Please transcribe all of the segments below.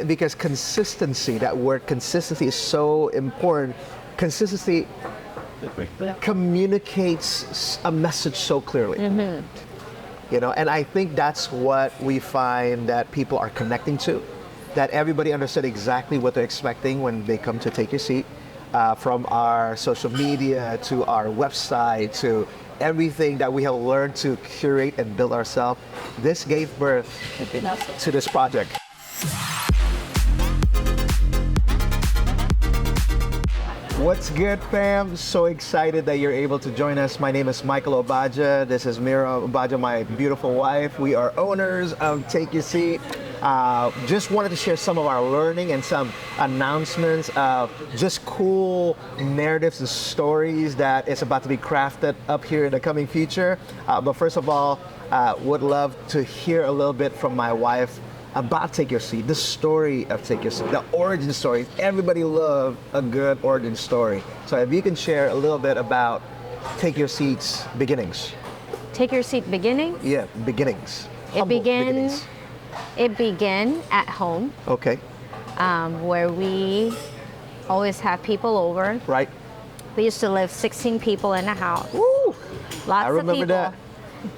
because consistency, that word consistency is so important. Consistency communicates a message so clearly. You know, and I think that's what we find that people are connecting to, that everybody understood exactly what they're expecting when they come to Take Your Seat, from our social media to our website to everything that we have learned to curate and build ourselves. This gave birth to this project. What's good, fam? So excited that you're able to join us. My name is Michael Obadja. This is Mira Obadja, my beautiful wife. We are owners of Take Your Seat. Just wanted to share some of our learning and some announcements of just cool narratives and stories that is about to be crafted up here in the coming future. But first of all, would love to hear a little bit from my wife about Take Your Seat, the story of Take Your Seat, the origin story. Everybody loves a good origin story. So if you can share a little bit about Take Your Seat's beginnings. Take Your Seat beginning? Yeah, beginnings. Beginnings. It began at home. Okay. Where we always have people over. Right. We used to live 16 people in a house. Woo! Lots I remember of people. that.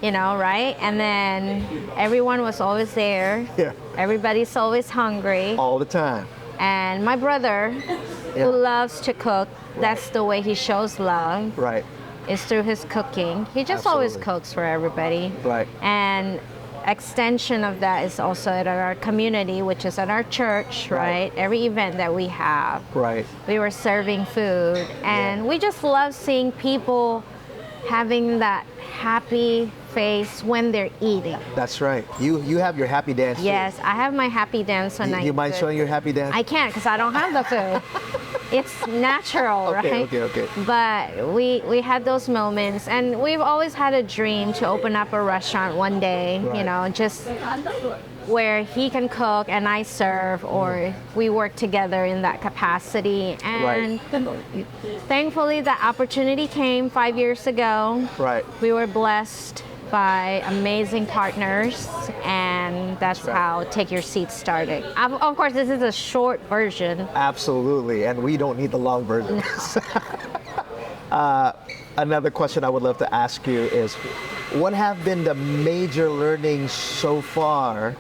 You know, right? And then everyone was always there. Yeah. Everybody's always hungry. All the time. And my brother, who loves to cook, that's the way he shows love. Right. Is through his cooking. He just always cooks for everybody. Right. And extension of that is also at our community, which is at our church, right? Every event that we have. Right. We were serving food, and we just love seeing people having that happy face when they're eating. That's right. You have your happy dance. Yes, I have my happy dance when I eat. You mind showing your happy dance? I can't because I don't have the food. It's natural, right? Okay. But we had those moments, and we've always had a dream to open up a restaurant one day, you know, just where he can cook and I serve, or we work together in that capacity. And thankfully, that opportunity came 5 years ago. Right. We were blessed by amazing partners, and that's how Take Your Seat started. Of course, this is a short version. Absolutely, and we don't need the long version. Another question I would love to ask you is, what have been the major learnings so far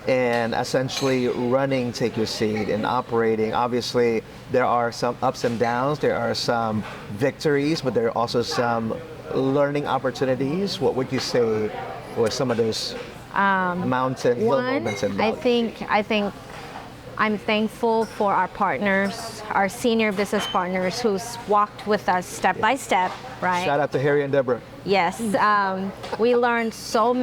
in essentially running Take Your Seat and operating? Obviously, there are some ups and downs, there are some victories, but there are also some learning opportunities. What would you say were some of those hill moments and valleys? I think I'm thankful for our partners, our senior business partners who's walked with us step by step, right? Shout out to Harry and Deborah. Yes, we learned so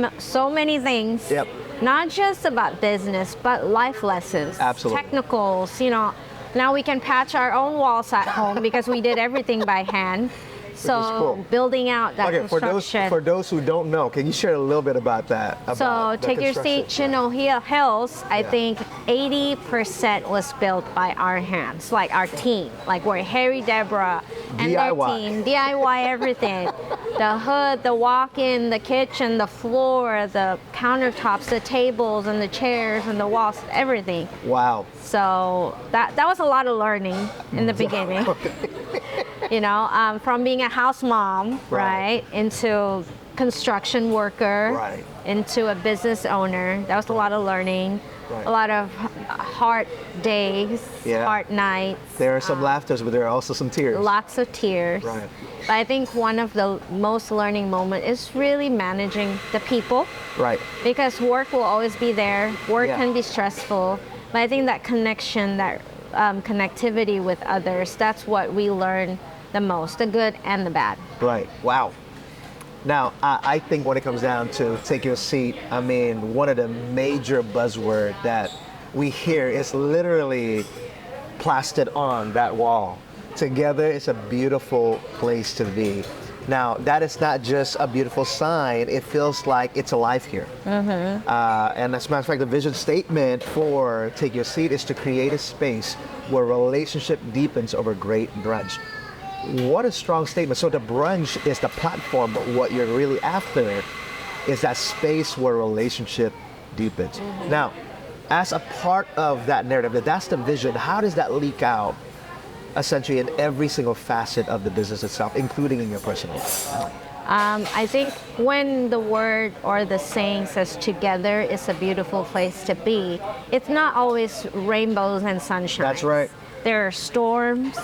many things. Yep. Not just about business, but life lessons. Absolutely. Technicals, you know. Now we can patch our own walls at home because we did everything by hand. So cool. Building out that construction. For those who don't know, can you share a little bit about that? So Take Your Seat, Chinohia Hills, I think 80% was built by our hands, like our team. Like we're Harry, Deborah, and their team, DIY everything. The hood, the walk-in, the kitchen, the floor, the countertops, the tables and the chairs and the walls, everything. Wow. So that was a lot of learning in the beginning. You know, from being a house mom, right, into construction worker, into a business owner. That was a lot of learning, a lot of hard days, hard nights. There are some laughters, but there are also some tears. Lots of tears. Right. But I think one of the most learning moments is really managing the people. Right. Because work will always be there. Work can be stressful. But I think that connection, that connectivity with others, that's what we learn the most, the good and the bad. Right. Wow. Now, I think when it comes down to Take Your Seat, I mean, one of the major buzzwords that we hear is literally plastered on that wall. Together, it's a beautiful place to be. Now, that is not just a beautiful sign, it feels like it's alive here. And as a matter of fact, the vision statement for Take Your Seat is to create a space where relationship deepens over great brunch. What a strong statement. So the brunch is the platform, but what you're really after is that space where relationship deepens. Now, as a part of that narrative, that's the vision, how does that leak out essentially in every single facet of the business itself, including in your personal life? I think when the word or the saying says together is a beautiful place to be, it's not always rainbows and sunshine. That's right. There are storms.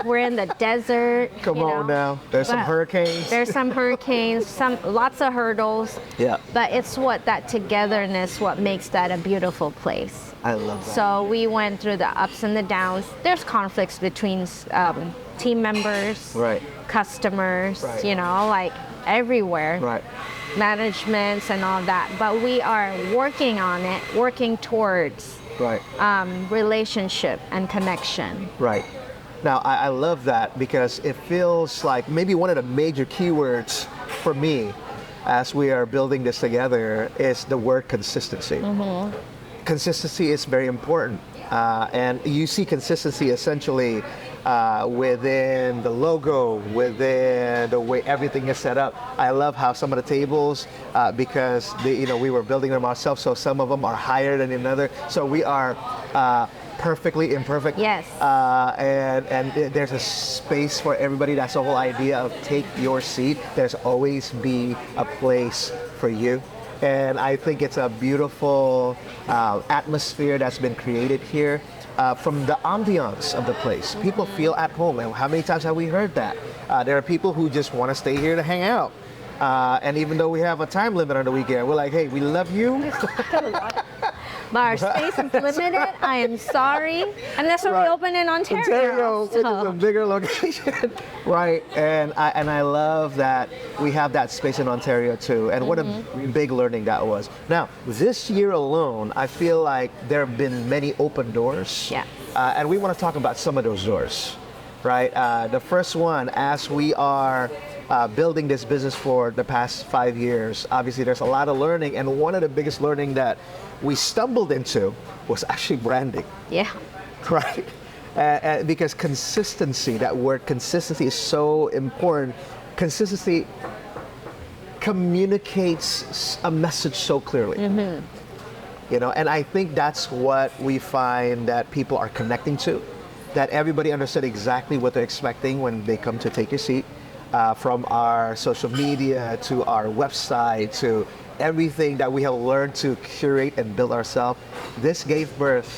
We're in the desert. Come on now. There's some hurricanes. There's some hurricanes, lots of hurdles. Yeah. But it's that togetherness, what makes that a beautiful place. I love that. So we went through the ups and the downs. There's conflicts between team members, right, customers, right, like everywhere. Right. Managements and all that. But we are working on it, working towards right. Relationship and connection. Right. Now, I love that because it feels like maybe one of the major keywords for me as we are building this together is the word consistency. Mm-hmm. Consistency is very important. And you see consistency essentially within the logo, within the way everything is set up. I love how some of the tables, because we were building them ourselves, so some of them are higher than another. So we are perfectly imperfect. Yes. And there's a space for everybody. That's the whole idea of take your seat. There's always be a place for you. And I think it's a beautiful atmosphere that's been created here from the ambiance of the place. People feel at home. And how many times have we heard that? There are people who just want to stay here to hang out. And even though we have a time limit on the weekend, we're like, hey, we love you. But our space is limited. I am sorry. And that's when we open in Ontario. Which is a bigger location. Right. And I love that we have that space in Ontario too. And what a big learning that was. Now, this year alone, I feel like there have been many open doors. Yeah. And we want to talk about some of those doors. Right. The first one, as we are building this business for the past 5 years, obviously there's a lot of learning, and one of the biggest learning that we stumbled into was actually branding. Yeah. Right. Because consistency, that word consistency is so important. Consistency communicates a message so clearly. Mm-hmm. And I think that's what we find that people are connecting to, that everybody understood exactly what they're expecting when they come to take your seat. From our social media to our website to everything that we have learned to curate and build ourselves. This gave birth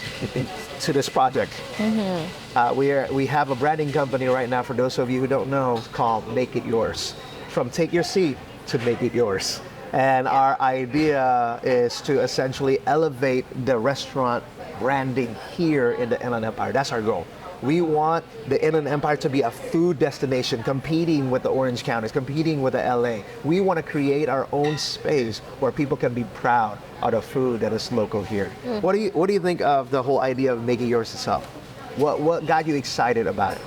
to this project. Mm-hmm. We have a branding company right now, for those of you who don't know, called Make It Yours. From take your seat to make it yours. And our idea is to essentially elevate the restaurant branding here in the Inland Empire. That's our goal. We want the Inland Empire to be a food destination, competing with the Orange Counties, competing with the LA. We want to create our own space where people can be proud of the food that is local here. Mm. What do you think of the whole idea of making yours itself? What got you excited about it?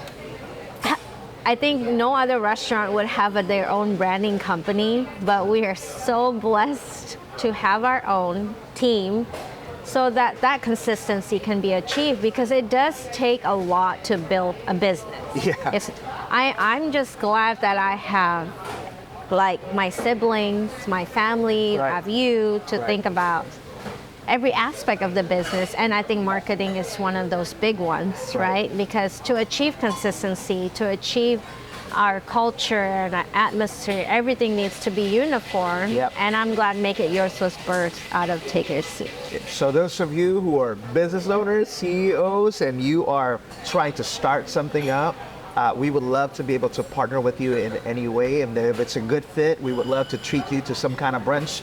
I think no other restaurant would have their own branding company, but we are so blessed to have our own team, so that consistency can be achieved, because it does take a lot to build a business. Yeah. I'm just glad that I have my siblings, my family, right. have you to right. think about every aspect of the business. And I think marketing is one of those big ones, right? Because to achieve consistency, to achieve our culture and our atmosphere, everything needs to be uniform. Yep. And I'm glad Make It Yours was birthed out of Take Your Seat. So those of you who are business owners, CEOs, and you are trying to start something up, we would love to be able to partner with you in any way. And if it's a good fit, we would love to treat you to some kind of brunch,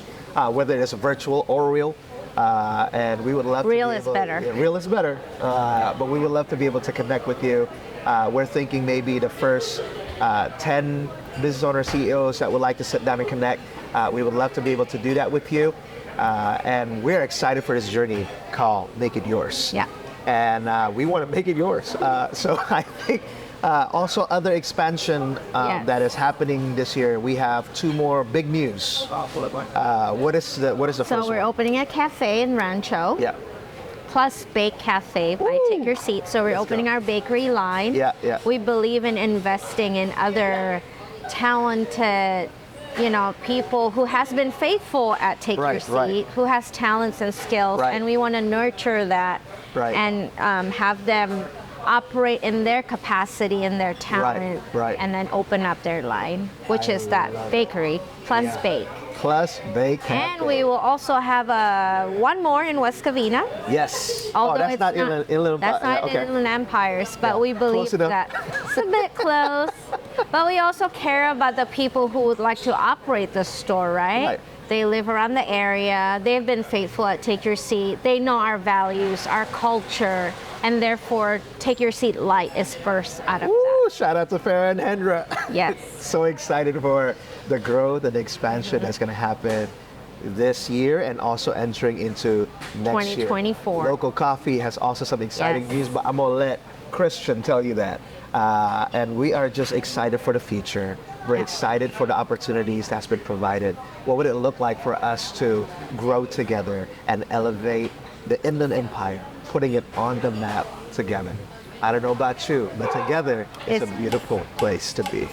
whether it's virtual or real. And we would love real to be is able, better. Yeah, real is better. But we would love to be able to connect with you. We're thinking maybe the first 10 business owner CEOs that would like to sit down and connect. We would love to be able to do that with you. And we're excited for this journey called Make It Yours. Yeah. And we want to make it yours. So I think also other expansion that is happening this year. We have 2 more big news. What is the first one? So we're opening a cafe in Rancho. Yeah. Plus Bake Cafe by Take Your Seat. So we're opening our bakery line. Yeah, yeah. We believe in investing in other talented people who has been faithful at Take Your Seat, who has talents and skills, and we want to nurture that and have them operate in their capacity and their talent, and then open up their line, which is that bakery plus bake. Plus bake. And we will also have one more in West Covina. Yes. Although that's not Inland. That's not Inland Empires, but we believe that it's a bit close. But we also care about the people who would like to operate the store, right? They live around the area. They've been faithful at Take Your Seat. They know our values, our culture, and therefore Take Your Seat Light is first out of that. Shout out to Farah and Hendra. Yes. So excited for the growth and the expansion that's going to happen this year and also entering into next 2024. year. Local Coffee has also some exciting news, but I'm going to let Christian tell you that. And we are just excited for the future. We're excited for the opportunities that's been provided. What would it look like for us to grow together and elevate the Inland Empire, putting it on the map together? I don't know about you, but together it's a beautiful place to be.